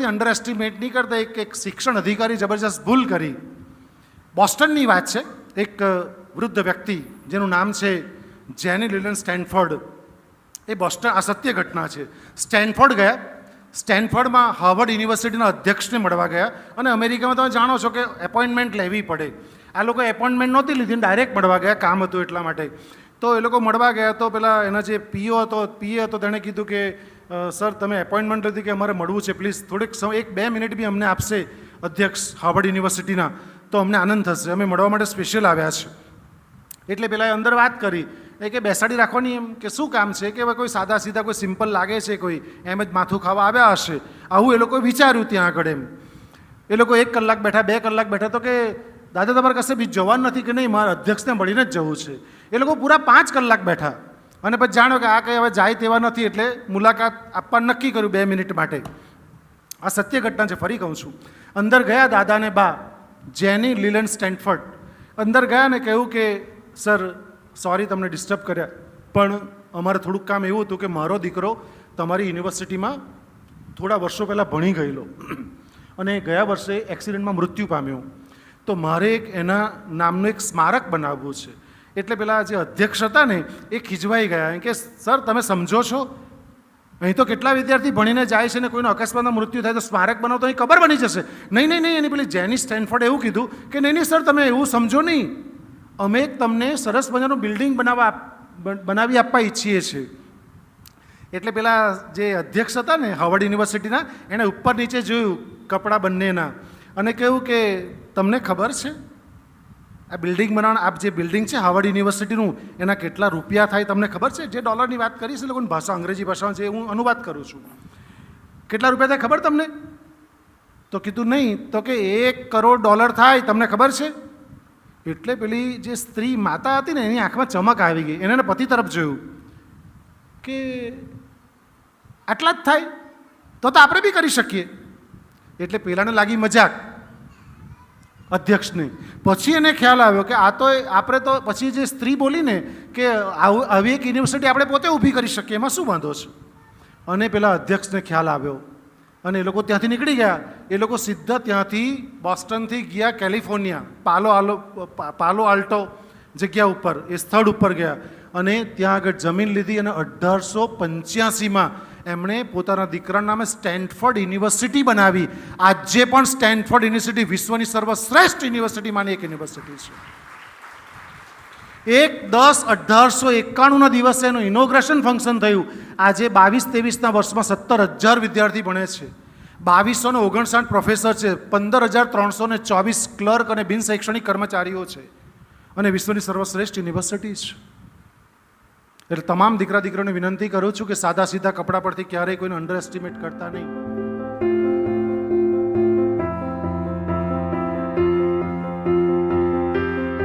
પરથી under estimate નહીં કરતા. એક શિક્ષણ અધિકારી જબરજસ્ત ભૂલ કરી. બોસ્ટનની વાત છે. એક વૃદ્ધ વ્યક્તિ જેનું નામ છે જેની લીલન સ્ટેનફોર્ડ. એ બોસ્ટન, આ સત્ય ઘટના છે. સ્ટેનફોર્ડ ગયા. સ્ટેનફોર્ડમાં હાર્વર્ડ યુનિવર્સિટીના અધ્યક્ષને મળવા ગયા. અને અમેરિકામાં તમે જાણો છો કે એપોઇન્ટમેન્ટ લેવી પડે. આ લોકો એપોઇન્ટમેન્ટ નહોતી લીધી, ડાયરેક્ટ મળવા ગયા, કામ હતું એટલા માટે. તો એ લોકો મળવા ગયા તો પેલા એના જે પીએ હતો તેણે કીધું કે સર તમે એપોઇન્ટમેન્ટ લીધી કે અમારે મળવું છે, પ્લીઝ થોડીક 1-2 મિનિટ બી અમને આપશે અધ્યક્ષ હાર્વર્ડ યુનિવર્સિટીના તો અમને આનંદ થશે, અમે મળવા માટે સ્પેશિયલ આવ્યા છે. એટલે પેલા અંદર વાત કરી કે બેસાડી રાખવાની, એમ કે શું કામ છે, કે કોઈ સાદા સીધા કોઈ સિમ્પલ લાગે છે, કોઈ એમ જ માથું ખાવા આવ્યા હશે, આવું એ લોકોએ વિચાર્યું ત્યાં આગળ. એમ એ લોકો 1 કલાક બેઠા, 2 કલાક બેઠા. તો કે દાદા તમારે કશે બીજ જવાનું નથી કે નહીં, મારા અધ્યક્ષને મળીને જ જવું છે. એ લોકો પૂરા 5 કલાક બેઠા અને પછી જાણો કે આ કંઈ હવે જાય તેવા નથી, એટલે મુલાકાત આપવા નક્કી કર્યું 2 મિનિટ માટે. આ સત્ય ઘટના છે, ફરી કહું છું. અંદર ગયા દાદા ને બા જેની લીલન સ્ટેનફોર્ડ. અંદર ગયા ને કહ્યું કે સર સોરી તમને ડિસ્ટર્બ કર્યા, પણ અમારે થોડુંક કામ એવું હતું કે મારો દીકરો તમારી યુનિવર્સિટીમાં થોડા વર્ષો પહેલાં ભણી ગયેલો અને ગયા વર્ષે એક્સિડન્ટમાં મૃત્યુ પામ્યો. તો મારે એક એના નામનું એક સ્મારક બનાવવું છે. એટલે પેલા જે અધ્યક્ષ હતા ને એ ખીજવાઈ ગયા કે સર તમે સમજો છો, અહીં તો કેટલા વિદ્યાર્થી ભણીને જાય છે ને કોઈનો અકસ્માતમાં મૃત્યુ થાય તો સ્મારક બનાવો તો અહીં કબર બની જશે. નહીં નહીં નહીં, એની પેલી જેની સ્ટેનફોર્ડે એવું કીધું કે નહીં નહીં સર તમે એવું સમજો નહીં, અમે તમને સરસ મજાનું બિલ્ડિંગ બનાવી આપવા ઈચ્છીએ છીએ. એટલે પેલા જે અધ્યક્ષ હતા ને હાર્વર્ડ યુનિવર્સિટીના, એણે ઉપર નીચે જોયું કપડાં બંનેના અને કહ્યું કે તમને ખબર છે આ બિલ્ડિંગ બનાવવાનું, આપ જે બિલ્ડિંગ છે હાર્વર્ડ યુનિવર્સિટીનું, એના કેટલા રૂપિયા થાય તમને ખબર છે? જે ડોલરની વાત કરી છે લોકોની ભાષા, અંગ્રેજી ભાષામાં જે હું અનુવાદ કરું છું, કેટલા રૂપિયા થાય ખબર તમને? તો કીધું નહીં. તો કે $1 કરોડ થાય, તમને ખબર છે? એટલે પેલી જે સ્ત્રી માતા હતી ને એની આંખમાં ચમક આવી ગઈ. એને પતિ તરફ જોયું કે આટલા જ થાય તો આપણે બી કરી શકીએ. એટલે પેલાને લાગી મજાક અધ્યક્ષને. પછી એને ખ્યાલ આવ્યો કે આ તો આપણે તો, પછી જે સ્ત્રી બોલી ને કે આવી એક યુનિવર્સિટી આપણે પોતે ઊભી કરી શકીએ, એમાં શું વાંધો છે? અને પેલા અધ્યક્ષને ખ્યાલ આવ્યો અને એ લોકો ત્યાંથી નીકળી ગયા. એ લોકો સીધા ત્યાંથી બોસ્ટનથી ગયા કેલિફોર્નિયા, પાલો આલ્ટો જગ્યા ઉપર, એ સ્થળ ઉપર ગયા અને ત્યાં આગળ જમીન લીધી અને 1885માં એમણે પોતાના દીકરાના નામે સ્ટેનફોર્ડ યુનિવર્સિટી બનાવી. આજે પણ સ્ટેનફોર્ડ યુનિવર્સિટી વિશ્વની સર્વશ્રેષ્ઠ યુનિવર્સિટીમાંની એક યુનિવર્સિટી છે. 1/10/1891ના દિવસે એનું ઇનોગ્રેશન ફંક્શન થયું. આજે 22-23ના વર્ષમાં 17,000 વિદ્યાર્થી ભણે છે, 2259 પ્રોફેસર છે, 15,324 ક્લર્ક અને બિન શૈક્ષણિક કર્મચારીઓ છે અને વિશ્વની સર્વશ્રેષ્ઠ યુનિવર્સિટી છે. એટલે તમામ દીકરા દીકરીઓને વિનંતી કરું છું કે સાદા સીધા કપડા પરથી ક્યારેય કોઈને અંડર એસ્ટિમેટ કરતા નહીં.